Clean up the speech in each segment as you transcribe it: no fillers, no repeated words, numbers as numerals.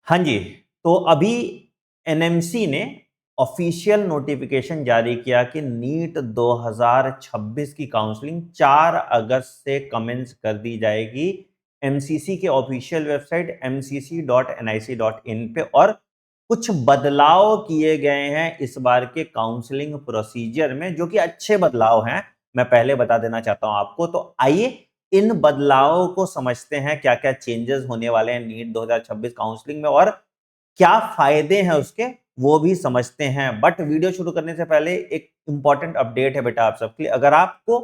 हाँ जी, तो अभी एनएमसी ने ऑफिशियल नोटिफिकेशन जारी किया कि नीट 2026 की काउंसलिंग 4 अगस्त से कमेंस कर दी जाएगी एमसीसी के ऑफिशियल वेबसाइट mcc.nic.in पे। और कुछ बदलाव किए गए हैं इस बार के काउंसलिंग प्रोसीजर में, जो कि अच्छे बदलाव हैं। मैं पहले बता देना चाहता हूं आपको। तो आइए इन बदलावों को समझते हैं, क्या क्या चेंजेस होने वाले हैं नीट 2026 काउंसलिंग में और क्या फायदे हैं उसके, वो भी समझते हैं। बट वीडियो शुरू करने से पहले एक इंपॉर्टेंट अपडेट है बेटा आप सबके लिए। अगर आपको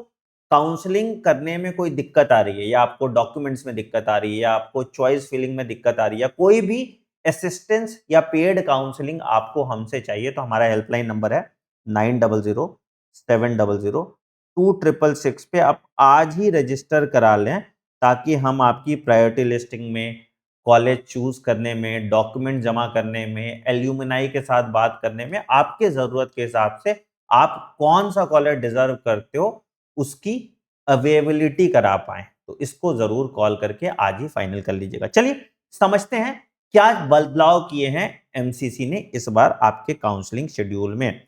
काउंसलिंग करने में कोई दिक्कत आ रही है, या आपको डॉक्यूमेंट्स में दिक्कत आ रही है, या आपको चॉइस फिलिंग में दिक्कत आ रही है, कोई भी असिस्टेंस या पेड काउंसलिंग आपको हमसे चाहिए, तो हमारा हेल्पलाइन नंबर है 9007002666 पे आप आज ही रजिस्टर करा लें, ताकि हम आपकी प्रायोरिटी लिस्टिंग में, कॉलेज चूज करने में, डॉक्यूमेंट जमा करने में, एल्यूमिनाई के साथ बात करने में, आपके जरूरत के हिसाब से आप कौन सा कॉलेज डिजर्व करते हो उसकी अवेलेबिलिटी करा पाए। तो इसको जरूर कॉल करके आज ही फाइनल कर लीजिएगा। चलिए समझते हैं क्या बदलाव किए हैं एमसीसी ने इस बार आपके काउंसलिंग शेड्यूल में।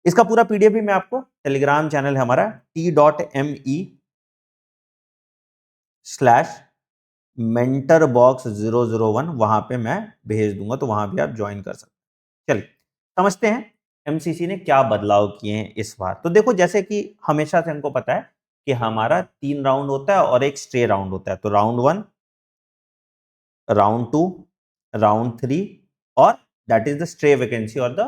इसका पूरा पीडीएफ भी मैं आपको टेलीग्राम चैनल है हमारा t.me/mentorbox001, वहां पे मैं भेज दूंगा, तो वहां भी आप ज्वाइन कर सकते हैं। चलिए समझते हैं एमसीसी ने क्या बदलाव किए हैं इस बार। तो देखो, जैसे कि हमेशा से हमको पता है कि हमारा 3 राउंड होता है और एक स्टे राउंड होता है। तो राउंड 1, राउंड 2, राउंड 3, और that is the stay vacancy और द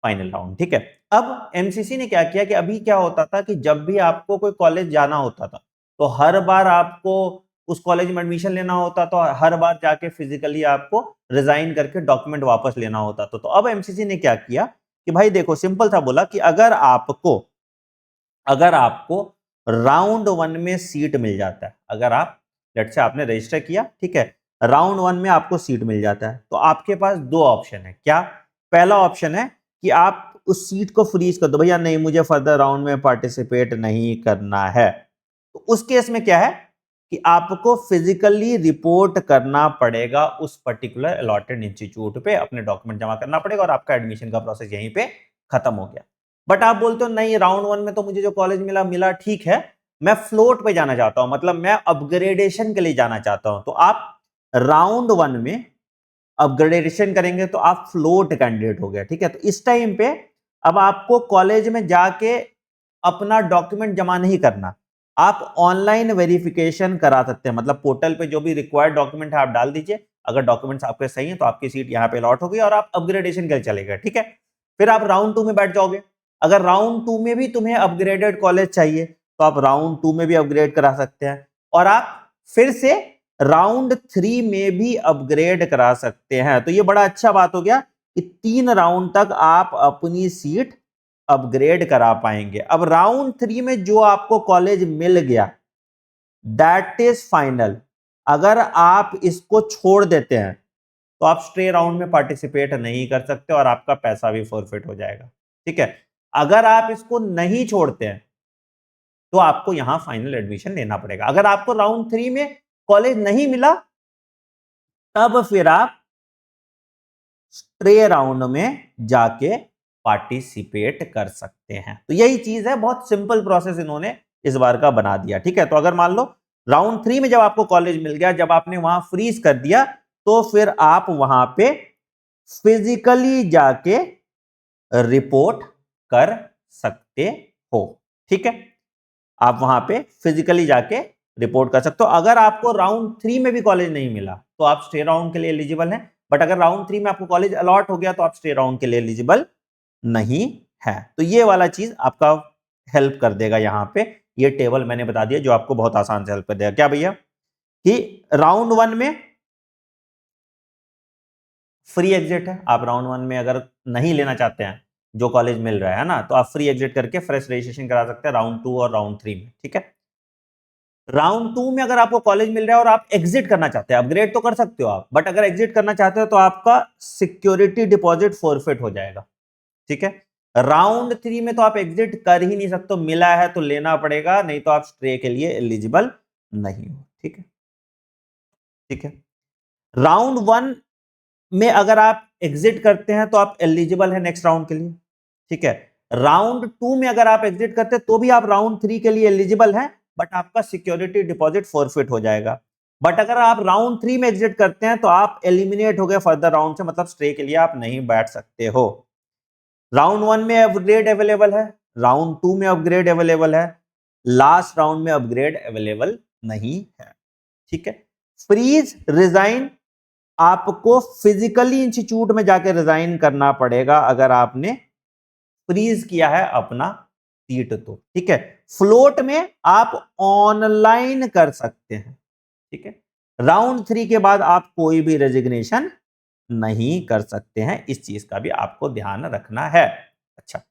फाइनल राउंड। ठीक है। अब एमसीसी ने क्या किया कि अभी क्या होता था कि जब भी आपको कोई कॉलेज जाना होता था, तो हर बार आपको उस कॉलेज में एडमिशन लेना होता, तो हर बार जाके फिजिकली आपको रिजाइन करके डॉक्यूमेंट वापस लेना होता था। तो अब एमसीसी ने क्या किया कि भाई देखो, सिंपल सा बोला कि अगर आपको राउंड 1 में सीट मिल जाता है, अगर आप लेट्स से आपने रजिस्टर किया, ठीक है, राउंड 1 में आपको सीट मिल जाता है, तो आपके पास दो ऑप्शन है। क्या? पहला ऑप्शन है कि आप उस सीट को फ्रीज कर दो, भैया नहीं मुझे फर्दर राउंड में पार्टिसिपेट नहीं करना है। तो उस केस में क्या है कि आपको फिजिकली रिपोर्ट करना पड़ेगा उस पर्टिकुलर अलॉटेड इंस्टीट्यूट पे, अपने डॉक्यूमेंट जमा करना पड़ेगा और आपका एडमिशन का प्रोसेस यहीं पे खत्म हो गया। बट आप बोलते हो नहीं, राउंड 1 में तो मुझे जो कॉलेज मिला मिला ठीक है, मैं फ्लोट पे जाना चाहता हूं, मतलब मैं अपग्रेडेशन के लिए जाना चाहता हूं। तो आप राउंड 1 में अपग्रेडेशन करेंगे तो आप फ्लोट कैंडिडेट हो गया। ठीक है। तो इस टाइम पे अब आपको कॉलेज में जाके अपना डॉक्यूमेंट जमा नहीं करना, आप ऑनलाइन वेरिफिकेशन करा सकते हैं। मतलब पोर्टल पे जो भी रिक्वायर्ड डॉक्यूमेंट है आप डाल दीजिए, अगर डॉक्यूमेंट्स आपके सही हैं तो आपकी सीट यहां पे अलॉट हो गई और आप अपग्रेडेशन के लिए चले गए। ठीक है। फिर आप राउंड 2 में बैठ जाओगे। अगर राउंड 2 में भी तुम्हें अपग्रेडेड कॉलेज चाहिए, तो आप राउंड 2 में भी अपग्रेड करा सकते हैं, और आप फिर से राउंड 3 में भी अपग्रेड करा सकते हैं। तो ये बड़ा अच्छा बात हो गया कि 3 राउंड तक आप अपनी सीट अपग्रेड करा पाएंगे। अब राउंड 3 में जो आपको कॉलेज मिल गया, दैट इज फाइनल। अगर आप इसको छोड़ देते हैं तो आप स्टे राउंड में पार्टिसिपेट नहीं कर सकते और आपका पैसा भी फॉरफिट हो जाएगा। ठीक है। अगर आप इसको नहीं छोड़ते हैं तो आपको यहां फाइनल एडमिशन लेना पड़ेगा। अगर आपको राउंड 3 में कॉलेज नहीं मिला, तब फिर आप स्ट्रे राउंड में जाके पार्टिसिपेट कर सकते हैं। तो यही चीज है, बहुत सिंपल प्रोसेस इन्होंने इस बार का बना दिया। ठीक है। तो अगर मान लो राउंड 3 में जब आपको कॉलेज मिल गया, जब आपने वहां फ्रीज कर दिया, तो फिर आप वहां पे फिजिकली जाके रिपोर्ट कर सकते हो। ठीक है। आप वहां पे फिजिकली जाके रिपोर्ट कर सकते हो। अगर आपको राउंड 3 में भी कॉलेज नहीं मिला तो आप स्टे राउंड के लिए एलिजिबल हैं, बट अगर राउंड 3 में आपको कॉलेज अलॉट हो गया तो आप स्टे राउंड के लिए एलिजिबल नहीं है। तो ये वाला चीज आपका हेल्प कर देगा। यहां पे ये टेबल मैंने बता दिया जो आपको बहुत आसान से हेल्प कर देगा। क्या भैया कि राउंड 1 में फ्री एग्जिट है। आप राउंड 1 में अगर नहीं लेना चाहते हैं जो कॉलेज मिल रहा है ना, तो आप फ्री एग्जिट करके फ्रेश रजिस्ट्रेशन करा सकते हैं राउंड 2 और राउंड 3 में। ठीक है। राउंड 2 में अगर आपको कॉलेज मिल रहा है और आप एग्जिट करना चाहते हैं, अपग्रेड तो कर सकते हो आप, बट अगर एग्जिट करना चाहते हो तो आपका सिक्योरिटी डिपॉजिट फॉरफिट हो जाएगा। ठीक है। राउंड 3 में तो आप एग्जिट कर ही नहीं सकते, मिला है तो लेना पड़ेगा, नहीं तो आप स्ट्रे के लिए एलिजिबल नहीं हो। ठीक है। ठीक है। राउंड 1 में अगर आप एग्जिट करते हैं तो आप एलिजिबल है नेक्स्ट राउंड के लिए, ठीक है। राउंड 2 में अगर आप एग्जिट करते हैं तो भी आप राउंड 3 के लिए एलिजिबल हैं, बट आपका सिक्योरिटी डिपॉजिट फॉरफिट हो जाएगा। बट अगर आप राउंड 3 में एग्जिट करते हैं तो आप एलिमिनेट हो गए फर्दर राउंड से, मतलब स्टे के लिए आप नहीं बैठ सकते हो। राउंड 1 में अपग्रेड अवेलेबल है, राउंड 2 में अपग्रेड अवेलेबल है, लास्ट राउंड में अपग्रेड अवेलेबल नहीं है, ठीक है। फ्रीज रिजाइन आपको फिजिकली इंस्टीट्यूट में जाकर रिजाइन करना पड़ेगा अगर आपने फ्रीज किया है अपना सीट तो, ठीक है। फ्लोट में आप ऑनलाइन कर सकते हैं, ठीक है। राउंड 3 के बाद आप कोई भी रेजिग्नेशन नहीं कर सकते हैं, इस चीज का भी आपको ध्यान रखना है। अच्छा,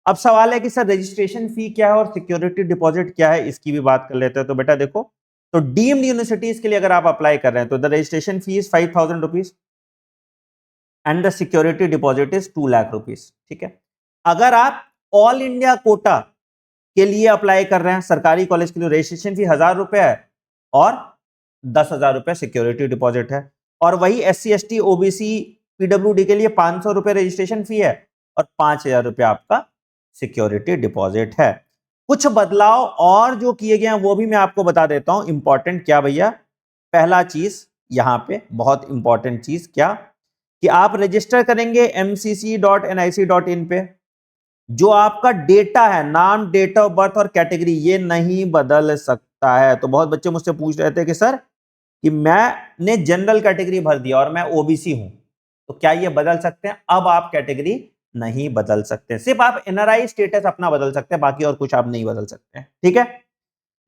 अब सवाल है कि सर रजिस्ट्रेशन फी क्या है और सिक्योरिटी डिपॉजिट क्या है, इसकी भी बात कर लेते हैं। तो बेटा देखो, तो डीम्ड यूनिवर्सिटीज के लिए अगर आप अप्लाई कर रहे हैं तो the registration fee is 5,000 rupees and the security deposit is 2 lakh rupees, ठीक है। अगर आप ऑल इंडिया कोटा के लिए अप्लाई कर रहे हैं सरकारी कॉलेज के लिए, रजिस्ट्रेशन फी 1,000 रुपए है और 10,000 रुपए सिक्योरिटी डिपॉजिट है। और वही SC ST OBC PWD के लिए 500 रुपए रजिस्ट्रेशन फी है और 5,000 रुपए आपका सिक्योरिटी डिपॉजिट है। कुछ बदलाव और जो किए गए हैं वो भी मैं आपको बता देता हूं। इंपॉर्टेंट क्या भैया, पहला चीज यहां पे बहुत इंपॉर्टेंट चीज क्या, कि आप रजिस्टर करेंगे mcc.nic.in पे, जो आपका डेटा है, नाम, डेट ऑफ बर्थ और कैटेगरी, ये नहीं बदल सकता है। तो बहुत बच्चे मुझसे पूछ रहे थे कि सर कि मैंने जनरल कैटेगरी भर दिया और मैं ओबीसी हूं, तो क्या ये बदल सकते हैं? अब आप कैटेगरी नहीं बदल सकते, सिर्फ आप एनआरआई स्टेटस अपना बदल सकते हैं, बाकी और कुछ आप नहीं बदल सकते, ठीक है।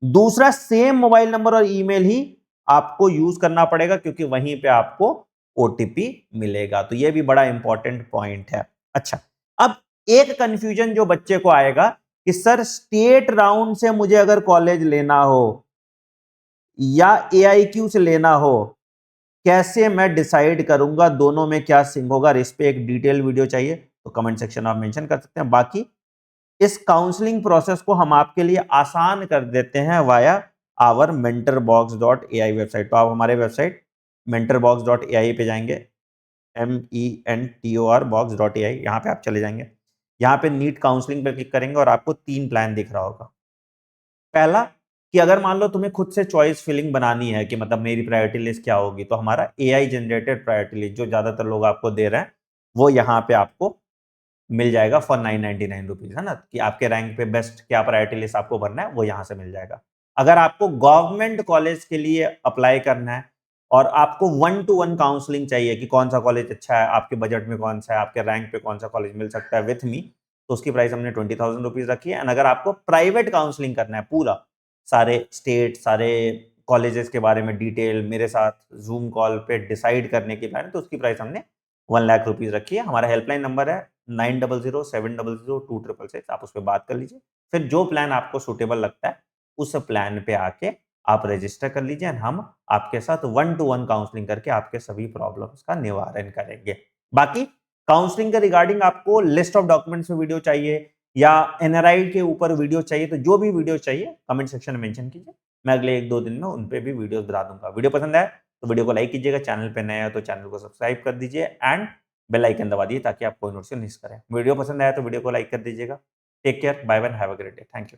दूसरा, सेम मोबाइल नंबर और ईमेल ही आपको यूज करना पड़ेगा क्योंकि वहीं पे आपको ओटीपी मिलेगा। तो ये भी बड़ा इंपॉर्टेंट पॉइंट है। अच्छा, अब एक कंफ्यूजन जो बच्चे को आएगा कि सर स्टेट राउंड से मुझे अगर कॉलेज लेना हो या एआईक्यू से लेना हो, कैसे मैं डिसाइड करूंगा दोनों में क्या सिंक होगा? इस पे एक डिटेल वीडियो चाहिए तो कमेंट सेक्शन में आप मेंशन कर सकते हैं। बाकी इस काउंसलिंग प्रोसेस को हम आपके लिए आसान कर देते हैं वाया आवर mentorbox.ai वेबसाइट। तो आप हमारे वेबसाइट mentorbox.ai पे जाएंगे, mentor box.ai, यहाँ पे आप चले जाएंगे। यहाँ पे नीट काउंसलिंग पे क्लिक करेंगे और आपको 3 प्लान दिख रहा होगा। पहला, कि अगर मान लो तुम्हें खुद से चॉइस फिलिंग बनानी है कि मतलब मेरी प्रायोरिटी लिस्ट क्या होगी, तो हमारा एआई जनरेटेड प्रायोरिटी लिस्ट जो ज्यादातर लोग आपको दे रहे हैं वो यहाँ पे आपको मिल जाएगा फॉर 999 रुपीज, है ना, कि आपके रैंक पे बेस्ट क्या प्रायोरिटी लिस्ट आपको भरना है वो यहाँ से मिल जाएगा। अगर आपको गवर्नमेंट कॉलेज के लिए अप्लाई करना है और आपको 1-to-1 काउंसलिंग चाहिए कि कौन सा कॉलेज अच्छा है, आपके बजट में कौन सा है, आपके रैंक पे कौन सा कॉलेज मिल सकता है विथ मी, तो उसकी प्राइस हमने 20,000 रुपीज रखी है। एंड अगर आपको प्राइवेट काउंसलिंग करना है, पूरा सारे स्टेट, सारे कॉलेजेस के बारे में डिटेल मेरे साथ जूम कॉल पे डिसाइड करने के बारे में, तो उसकी प्राइस हमने 1 लाख रुपीज रखी है। हमारा हेल्पलाइन नंबर है 9007002266, आप उस पर बात कर लीजिए। फिर जो प्लान आपको सुटेबल लगता है उस प्लान पे आके आप रजिस्टर कर लीजिए, हम आपके साथ 1-to-1 काउंसलिंग करके आपके सभी प्रॉब्लम्स का निवारण करेंगे। बाकी काउंसलिंग के रिगार्डिंग आपको लिस्ट ऑफ डॉक्यूमेंट्स में वीडियो चाहिए या एनआरआई के ऊपर वीडियो चाहिए, तो जो भी वीडियो चाहिए कमेंट सेक्शन में मेंशन कीजिए, मैं अगले 1-2 दिन में उन पे भी वीडियोस बना दूंगा। वीडियो पसंद आए तो वीडियो को लाइक कीजिएगा, चैनल पे नए हो तो चैनल को सब्सक्राइब कर दीजिए एंड बेल आइकन दबा दीजिए ताकि आप कोई नोटिफिकेशन मिस करें। वीडियो पसंद आया तो वीडियो को लाइक कर दीजिएगा। Take care, bye bye, have a great day, thank you.